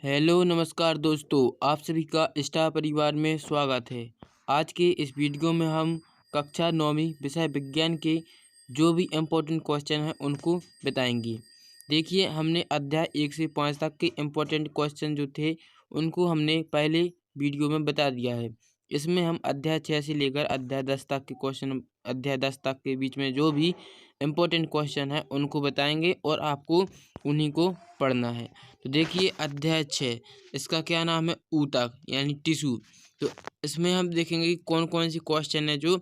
Hello नमस्कार दोस्तों, आप सभी का स्टार परिवार में स्वागत है। आज के इस वीडियो में हम कक्षा 9वीं विषय विज्ञान के जो भी इम्पोर्टेंट क्वेश्चन हैं उनको बताएंगे। देखिए, हमने अध्याय 1 से 5 तक के इम्पोर्टेंट क्वेश्चन जो थे उनको हमने पहले वीडियो में बता दिया है। इसमें हम अध्याय 6 से लेकर अध्याय 10 तक के क्वेश्चन, अध्याय 10 तक के बीच में जो भी इम्पोर्टेंट क्वेश्चन है उनको बताएंगे और आपको उन्हीं को पढ़ना है। तो देखिए, अध्याय 6 इसका क्या नाम है, ऊतक यानी टिश्यू। तो इसमें हम देखेंगे कि कौन कौन सी क्वेश्चन है जो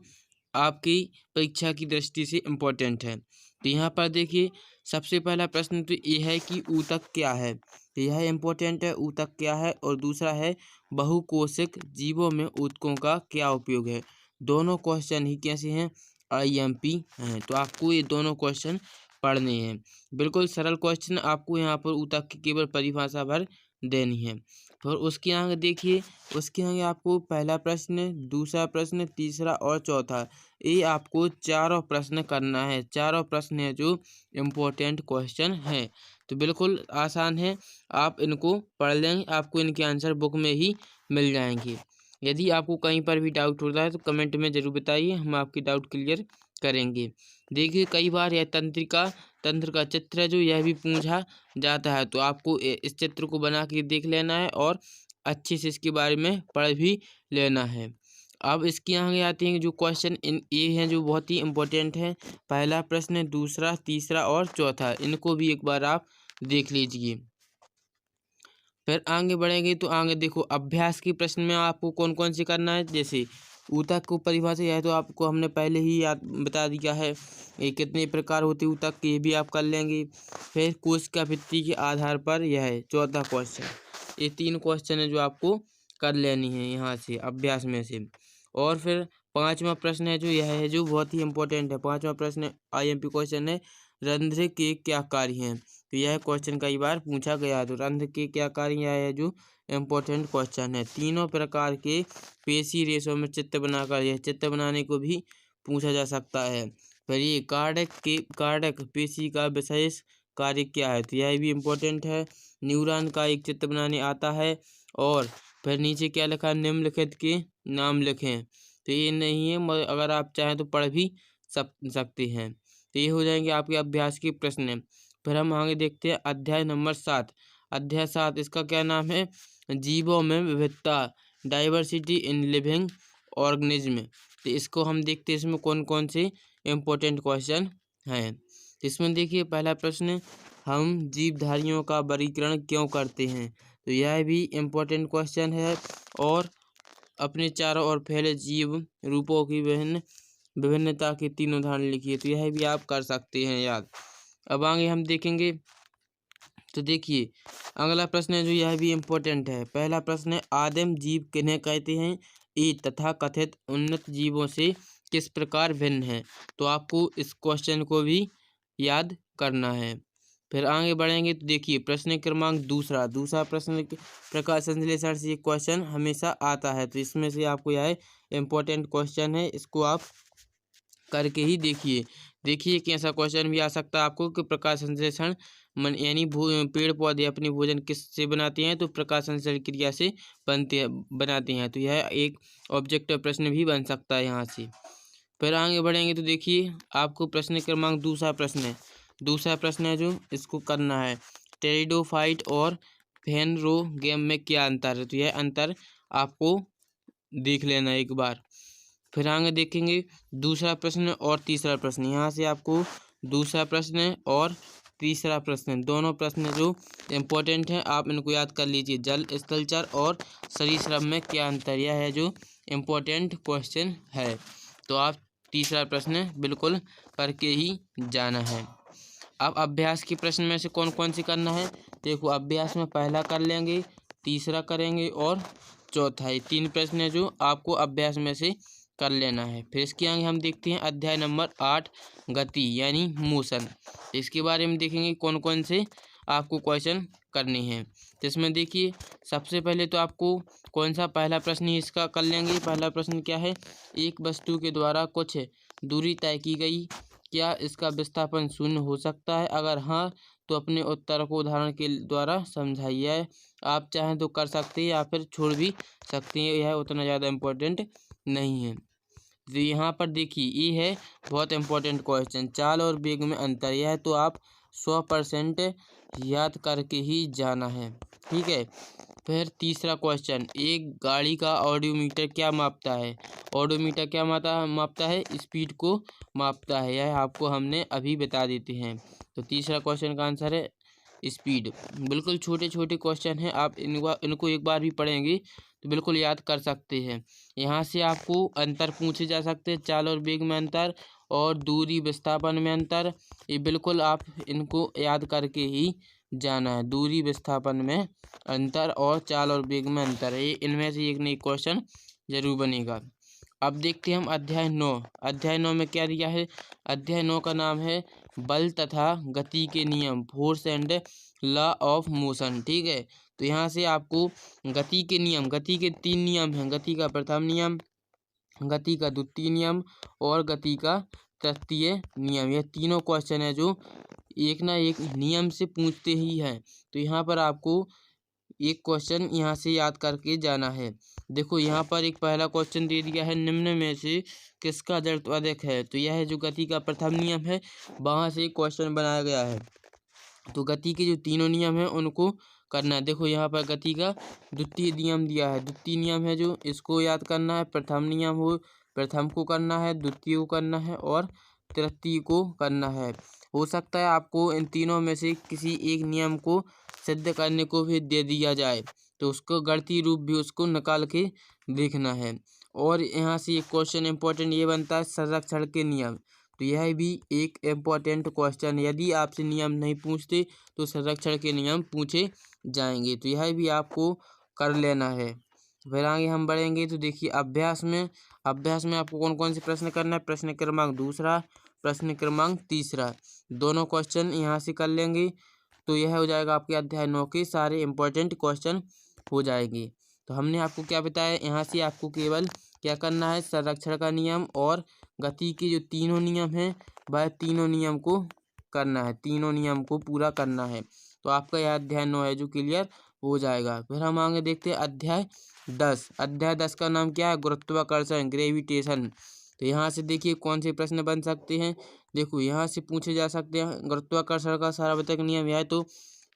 आपकी परीक्षा की दृष्टि से इम्पोर्टेंट है। तो यहाँ पर देखिए, सबसे पहला प्रश्न तो ये है कि ऊतक क्या है। तो यह इम्पोर्टेंट है, ऊतक क्या है। और दूसरा है, बहुकोशिक जीवों में ऊतकों का क्या उपयोग है। दोनों क्वेश्चन ही कैसे हैं, IMP हैं। तो आपको ये दोनों क्वेश्चन पढ़ने हैं। बिल्कुल सरल क्वेश्चन, आपको यहाँ पर ऊतक की केवल परिभाषा भर देनी है। और उसके आगे देखिए, उसके आगे आपको पहला प्रश्न, दूसरा प्रश्न, तीसरा और चौथा, ये आपको चारों प्रश्न करना है। चारों प्रश्न है जो इम्पोर्टेंट क्वेश्चन है। तो बिल्कुल आसान है, आप इनको पढ़ लेंगे, आपको इनके आंसर बुक में ही मिल जाएंगे। यदि आपको कहीं पर भी डाउट होता है तो कमेंट में ज़रूर बताइए, हम आपकी डाउट क्लियर करेंगे। देखिए, कई बार यह तंत्र का चित्र है जो यह भी पूछा जाता है। तो आपको इस चित्र को बना के देख लेना है और अच्छे से इसके बारे में पढ़ भी लेना है। अब इसके आगे आते हैं जो क्वेश्चन ये हैं जो बहुत ही इम्पोर्टेंट हैं। पहला प्रश्न, दूसरा, तीसरा और चौथा, इनको भी एक बार आप देख लीजिए। फिर आगे बढ़ेंगे तो आगे देखो, अभ्यास के प्रश्न में आपको कौन कौन से करना है। जैसे ऊतक को परिभाषा यह तो आपको हमने पहले ही याद बता दिया है। ये कितने प्रकार होते ऊतक के, ये भी आप कर लेंगे। फिर कोशिका भित्ति के आधार पर यह है चौथा क्वेश्चन। ये 3 क्वेश्चन है जो आपको कर लेनी है यहाँ से अभ्यास में से। और फिर 5वां प्रश्न है जो यह है जो बहुत ही इम्पोर्टेंट है। 5वां प्रश्न IMP क्वेश्चन है, रंध्र के क्या कार्य हैं। तो यह क्वेश्चन कई बार पूछा गया है। तो रंध्र के क्या कार्य है जो इम्पोर्टेंट क्वेश्चन है। तीनों प्रकार के पेशी रेशों में चित्र बनाकर, यह चित्र बनाने को भी पूछा जा सकता है। फिर ये कार्डक पेशी का विशेष कार्य क्या है। तो यह भी इम्पोर्टेंट है। न्यूरॉन का एक चित्र बनाने आता है। और फिर नीचे क्या लिखा, निम्नलिखित के नाम लिखें। तो ये नहीं है, मगर अगर आप चाहें तो पढ़ भी सकते हैं। तो ये हो जाएंगे आपके अभ्यास के प्रश्न। फिर हम आगे देखते हैं अध्याय नंबर 7। अध्याय 7 इसका क्या नाम है, जीवों में विविधता, डाइवर्सिटी इन लिविंग ऑर्गेनिज्म। तो इसको हम देखते हैं इसमें कौन कौन से इम्पोर्टेंट क्वेश्चन हैं। तो इसमें देखिए, पहला प्रश्न, हम जीवधारियों का वर्गीकरण क्यों करते हैं। तो यह भी इम्पोर्टेंट क्वेश्चन है। और अपने चारों ओर फैले जीव रूपों की विभिन्नता के 3 उदाहरण लिखिए। तो यह भी आप कर सकते हैं याद। अब आगे हम देखेंगे तो देखिए, अगला प्रश्न है जो यह भी इम्पोर्टेंट है। पहला प्रश्न है, आदिम जीव किन्हें कहते हैं। ये तथा कथित उन्नत जीवों से किस प्रकार भिन्न है। तो आपको इस क्वेश्चन को भी याद करना है। फिर आगे बढ़ेंगे तो देखिए, प्रश्न क्रमांक दूसरा प्रश्न, प्रकाश संश्लेषण से क्वेश्चन हमेशा आता है। तो इसमें से आपको यह इम्पोर्टेंट क्वेश्चन है, इसको आप करके ही देखिए कैसा क्वेश्चन भी आ सकता है आपको कि प्रकाश संश्लेषण यानी पेड़ पौधे अपने भोजन किससे बनाते हैं। तो प्रकाश संश्लेषण क्रिया से बनाते हैं। तो यह एक ऑब्जेक्टिव प्रश्न भी बन सकता है यहाँ से। फिर आगे बढ़ेंगे तो देखिए, आपको प्रश्न क्रमांक दूसरा प्रश्न है जो इसको करना है, टेरिडोफाइट और फेनरोगेम में क्या अंतर है। तो यह अंतर आपको देख लेना एक बार। फिर आगे देखेंगे दूसरा प्रश्न और तीसरा प्रश्न। यहाँ से आपको दूसरा प्रश्न और तीसरा प्रश्न, दोनों प्रश्न जो इम्पोर्टेंट हैं, आप इनको याद कर लीजिए। जल, स्थलचर और सरीसृप में क्या अंतर, यह है जो इम्पोर्टेंट क्वेश्चन है। तो आप तीसरा प्रश्न बिल्कुल करके ही जाना है। अब अभ्यास के प्रश्न में से कौन कौन से करना है। देखो, अभ्यास में पहला कर लेंगे, तीसरा करेंगे और चौथा। ये 3 प्रश्न है जो आपको अभ्यास में से कर लेना है। फिर इसके आगे हम देखते हैं अध्याय नंबर 8, गति यानी मोशन। इसके बारे में देखेंगे कौन कौन से आपको क्वेश्चन करने हैं। तो इसमें देखिए, सबसे पहले तो आपको कौन सा पहला प्रश्न ही इसका कर लेंगे। पहला प्रश्न क्या है, एक वस्तु के द्वारा कुछ दूरी तय की गई, क्या इसका विस्थापन 0 हो सकता है। अगर हाँ तो अपने उत्तर को उदाहरण के द्वारा समझाइए। आप चाहें तो कर सकते हैं या फिर छोड़ भी सकते हैं, यह उतना ज़्यादा इम्पोर्टेंट नहीं है। तो यहाँ पर देखिए ये है बहुत इम्पोर्टेंट क्वेश्चन, चाल और वेग में अंतर। यह तो आप 100% याद करके ही जाना है, ठीक है। फिर तीसरा क्वेश्चन, एक गाड़ी का ऑडोमीटर क्या मापता है? ऑडोमीटर क्या मापता है? स्पीड को मापता है। यह आपको हमने अभी बता देते हैं। तो तीसरा क्वेश्चन का आंसर है स्पीड। बिल्कुल छोटे छोटे क्वेश्चन हैं, आप इनको एक बार भी पढ़ेंगे तो बिल्कुल याद कर सकते हैं। यहाँ से आपको अंतर पूछे जा सकते हैं, चाल और वेग में अंतर और दूरी विस्थापन में अंतर। ये बिल्कुल आप इनको याद करके ही जाना है, दूरी विस्थापन में अंतर और चाल और वेग में अंतर है। ये इनमें से एक नई क्वेश्चन जरूर बनेगा। अब देखते हैं हम अध्याय 9। अध्याय 9 में क्या दिया है? अध्याय 9 का नाम है बल तथा गति के नियम, force and law of motion, ठीक है। तो यहाँ से आपको गति के नियम, गति के 3 नियम हैं, गति का प्रथम नियम, गति का द्वितीय नियम और गति का तृतीय नियम। यह तीनों क्वेश्चन है जो एक ना एक नियम से पूछते ही हैं। तो यहाँ पर आपको एक क्वेश्चन यहाँ से याद करके जाना है। देखो यहाँ पर एक पहला क्वेश्चन दे दिया है, निम्न में से किसका जड़त्व अधिक है? तो यह है जो गति का प्रथम नियम है, वहाँ से क्वेश्चन बनाया गया है। तो गति के जो तीनों नियम हैं उनको करना है। देखो यहाँ पर गति का द्वितीय नियम दिया है, द्वितीय नियम है जो इसको याद करना है। प्रथम नियम हो प्रथम को करना है, द्वितीय को करना है और तृतीय को करना है। हो सकता है आपको इन तीनों में से किसी एक नियम को सिद्ध करने को भी दे दिया जाए, तो उसको गणितीय रूप भी उसको निकाल के देखना है। और यहाँ से एक क्वेश्चन इम्पोर्टेंट ये बनता है संरक्षण के नियम। तो यह भी एक इम्पोर्टेंट क्वेश्चन, यदि आपसे नियम नहीं पूछते तो संरक्षण के नियम पूछे जाएंगे। तो यह भी आपको कर लेना है। फिर आगे हम बढ़ेंगे तो देखिए अभ्यास में आपको कौन कौन से प्रश्न करना है? प्रश्न क्रमांक 2, प्रश्न क्रमांक 3, दोनों क्वेश्चन यहाँ से कर लेंगे तो यह हो जाएगा आपके अध्याय 9 के सारे इम्पोर्टेंट क्वेश्चन हो जाएंगे। तो हमने आपको क्या बताया, यहाँ से आपको केवल क्या करना है, संरक्षण का नियम और गति के जो तीनों नियम हैं वह तीनों नियम को करना है, तीनों नियम को पूरा करना है। तो आपका यह अध्याय 9 है जो क्लियर हो जाएगा। फिर हम आगे देखते हैं अध्याय 10। अध्याय 10 का नाम क्या है? गुरुत्वाकर्षण, ग्रेविटेशन। तो यहाँ से देखिए कौन से प्रश्न बन सकते हैं। देखो यहाँ से पूछे जा सकते हैं गुरुत्वाकर्षण का सार्वत्रिक नियम, यह तो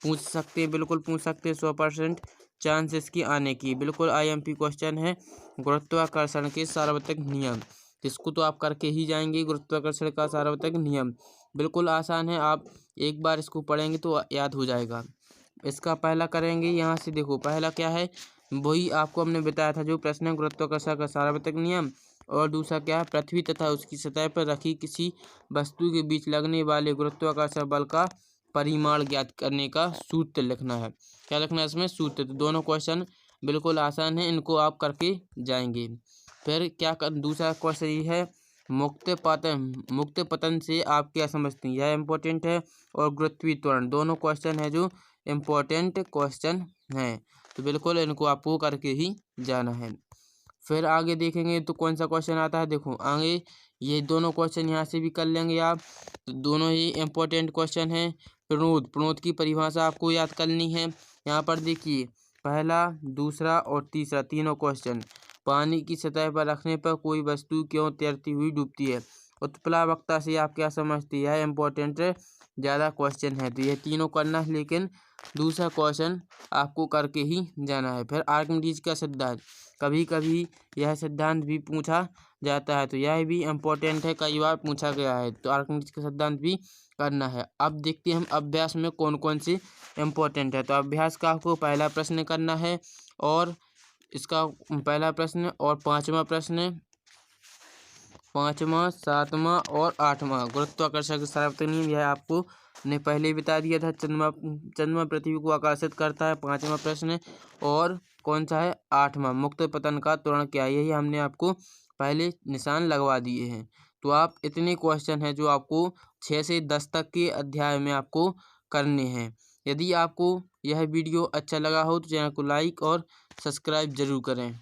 पूछ सकते हैं, बिल्कुल पूछ सकते हैं, 100% चांस इसकी आने की। बिल्कुल IMP क्वेश्चन है गुरुत्वाकर्षण के सार्वत्रिक नियम, इसको तो आप करके ही जाएंगे। गुरुत्वाकर्षण का सार्वत्रिक नियम बिल्कुल आसान है, आप एक बार इसको पढ़ेंगे तो याद हो जाएगा। इसका पहला करेंगे, यहाँ से देखो पहला क्या है, वही आपको हमने बताया था जो प्रश्न है, गुरुत्वाकर्षण का सार्वत्रिक नियम। और दूसरा क्या है, पृथ्वी तथा उसकी सतह पर रखी किसी वस्तु के बीच लगने वाले गुरुत्वाकर्षण बल का परिमाण ज्ञात करने का सूत्र लिखना है। क्या लिखना है इसमें? सूत्र। तो दोनों क्वेश्चन बिल्कुल आसान है, इनको आप करके जाएंगे। फिर क्या कर, दूसरा क्वेश्चन ये है मुक्त पतन से आप क्या समझते हैं? यह इम्पोर्टेंट है। और गुरुत्वीय त्वरण, दोनों क्वेश्चन है जो इम्पोर्टेंट क्वेश्चन हैं, तो बिल्कुल इनको आपको करके ही जाना है। फिर आगे देखेंगे तो कौन सा क्वेश्चन आता है। देखो आगे ये दोनों क्वेश्चन यहाँ से भी कर लेंगे आप, तो दोनों ही इम्पोर्टेंट क्वेश्चन हैं। प्रणोद की परिभाषा आपको याद करनी है। यहाँ पर देखिए पहला, दूसरा और तीसरा तीनों क्वेश्चन, पानी की सतह पर रखने पर कोई वस्तु क्यों तैरती हुई डूबती है? उत्प्लावकता से आप क्या समझते हैं? यह इम्पोर्टेंट ज़्यादा क्वेश्चन है, तो यह तीनों करना है, लेकिन दूसरा क्वेश्चन आपको करके ही जाना है। फिर आर्किमिडीज का सिद्धांत, कभी कभी यह सिद्धांत भी पूछा जाता है, तो यह भी इम्पोर्टेंट है, कई बार पूछा गया है, तो आर्किमिडीज का सिद्धांत भी करना है। अब देखते हैं हम अभ्यास में कौन कौन से इम्पोर्टेंट है। तो अभ्यास का आपको पहला प्रश्न करना है और इसका पहला प्रश्न और पाँचवा प्रश्न, पाँचवा, सातवां और आठवां गुरुत्वाकर्षण के सार्वत्रिक नियम, यह आपको ने पहले ही बता दिया था। चंद्रमा पृथ्वी को आकर्षित करता है, पाँचवा प्रश्न। और कौन सा है? आठवां, मुक्त पतन का त्वरण क्या है? यही हमने आपको पहले निशान लगवा दिए हैं। तो आप इतने क्वेश्चन हैं जो आपको 6 से 10 तक के अध्याय में आपको करने हैं। यदि आपको यह वीडियो अच्छा लगा हो तो चैनल को लाइक और सब्सक्राइब जरूर करें।